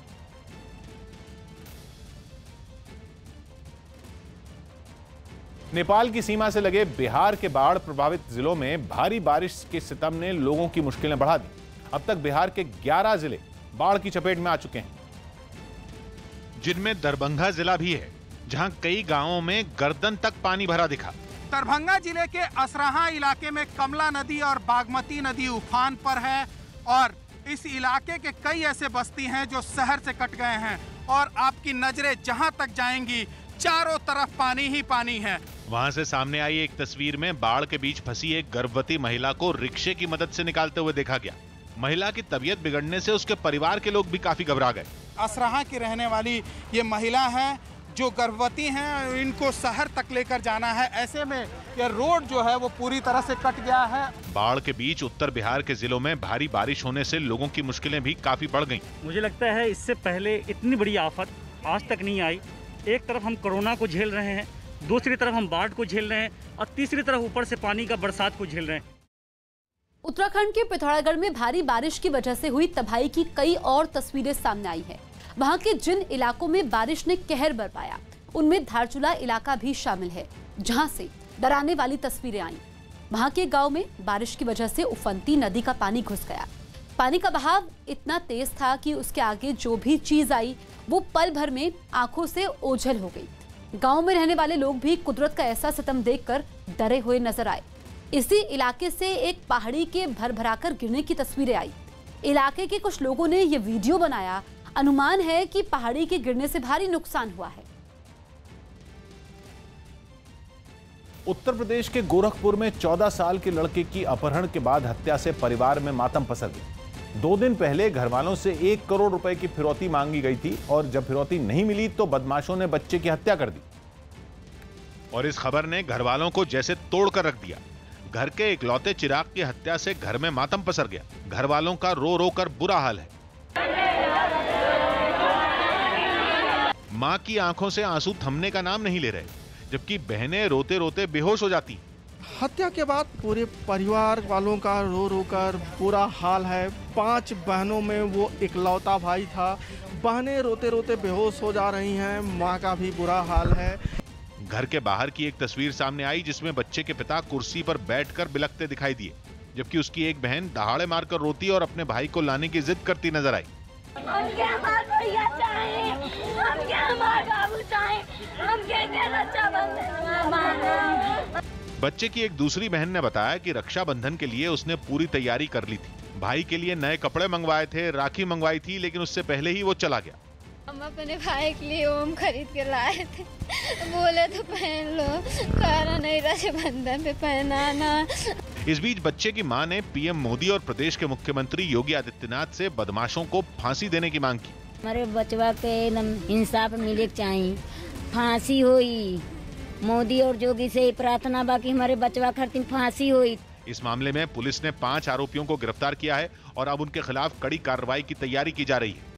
नेपाल की सीमा से लगे बिहार के बाढ़ प्रभावित जिलों में भारी बारिश के सितम ने लोगों की मुश्किलें बढ़ा दी। अब तक बिहार के 11 जिले बाढ़ की चपेट में आ चुके हैं, जिनमें दरभंगा जिला भी है, जहां कई गांवों में गर्दन तक पानी भरा दिखा। दरभंगा जिले के असराहा इलाके में कमला नदी और बागमती नदी उफान पर है और इस इलाके के कई ऐसे बस्ती हैं जो शहर से कट गए हैं और आपकी नजरें जहां तक जाएंगी चारों तरफ पानी ही पानी है। वहां से सामने आई एक तस्वीर में बाढ़ के बीच फंसी एक गर्भवती महिला को रिक्शे की मदद से निकालते हुए देखा गया। महिला की तबीयत बिगड़ने से उसके परिवार के लोग भी काफी घबरा गए। असराहा की रहने वाली ये महिला है जो गर्भवती हैं, इनको शहर तक लेकर जाना है। ऐसे में यह रोड जो है वो पूरी तरह से कट गया है। बाढ़ के बीच उत्तर बिहार के जिलों में भारी बारिश होने से लोगों की मुश्किलें भी काफी बढ़ गईं। मुझे लगता है इससे पहले इतनी बड़ी आफत आज तक नहीं आई। एक तरफ हम कोरोना को झेल रहे हैं, दूसरी तरफ हम बाढ़ को झेल रहे हैं और तीसरी तरफ ऊपर से पानी का बरसात को झेल रहे हैं। उत्तराखंड के पिथौरागढ़ में भारी बारिश की वजह से हुई तबाही की कई और तस्वीरें सामने आई है। वहां के जिन इलाकों में बारिश ने कहर बरपाया उनमें धारचूला इलाका भी शामिल है, जहां से डराने वाली तस्वीरें आई। वहां के गांव में बारिश की वजह से उफनती नदी का पानी घुस गया। पानी का बहाव इतना तेज था कि उसके आगे जो भी चीज आई वो पल भर में आंखों से ओझल हो गई। गांव में रहने वाले लोग भी कुदरत का ऐसा सितम देखकर डरे हुए नजर आए। इसी इलाके से एक पहाड़ी के भरभराकर गिरने की तस्वीरें आई। इलाके के कुछ लोगों ने ये वीडियो बनाया। अनुमान है कि पहाड़ी के गिरने से भारी नुकसान हुआ है। उत्तर प्रदेश के गोरखपुर में 14 साल के लड़के की अपहरण के बाद हत्या से परिवार में मातम पसर गई। 2 दिन पहले घर वालों से 1 करोड़ रुपए की फिरौती मांगी गई थी और जब फिरौती नहीं मिली तो बदमाशों ने बच्चे की हत्या कर दी। और इस खबर ने घर वालों को जैसे तोड़कर रख दिया। घर के इकलौते चिराग की हत्या से घर में मातम पसर गया। घर वालों का रो रो कर बुरा हाल है। मां की आंखों से आंसू थमने का नाम नहीं ले रहे, जबकि बहनें रोते रोते बेहोश हो जाती। हत्या के बाद पूरे परिवार वालों का रो रो कर बुरा हाल है। 5 बहनों में वो इकलौता भाई था। बहनें रोते रोते बेहोश हो जा रही हैं। मां का भी बुरा हाल है। घर के बाहर की एक तस्वीर सामने आई जिसमें बच्चे के पिता कुर्सी पर बैठकर बिलखते दिखाई दिए, जबकि उसकी एक बहन दहाड़े मारकर रोती और अपने भाई को लाने की जिद करती नजर आई। हम क्या हमारा भैया चाहें, हम क्या हमारा बाबू चाहें, हम क्या रक्षाबंधन। बच्चे की एक दूसरी बहन ने बताया कि रक्षाबंधन के लिए उसने पूरी तैयारी कर ली थी। भाई के लिए नए कपड़े मंगवाए थे, राखी मंगवाई थी, लेकिन उससे पहले ही वो चला गया। हम अपने भाई के लिए ओम खरीद के लाए थे, बोले तो पहन लो, कहा नहीं रक्षाबंधन पे पहनाना। इस बीच बच्चे की मां ने पीएम मोदी और प्रदेश के मुख्यमंत्री योगी आदित्यनाथ से बदमाशों को फांसी देने की मांग की। हमारे बचवा के इंसाफ मिले चाहिए, फांसी हुई। मोदी और योगी से प्रार्थना बाकी हमारे बचवा खातिर फांसी हुई। इस मामले में पुलिस ने 5 आरोपियों को गिरफ्तार किया है और अब उनके खिलाफ कड़ी कार्रवाई की तैयारी की जा रही है।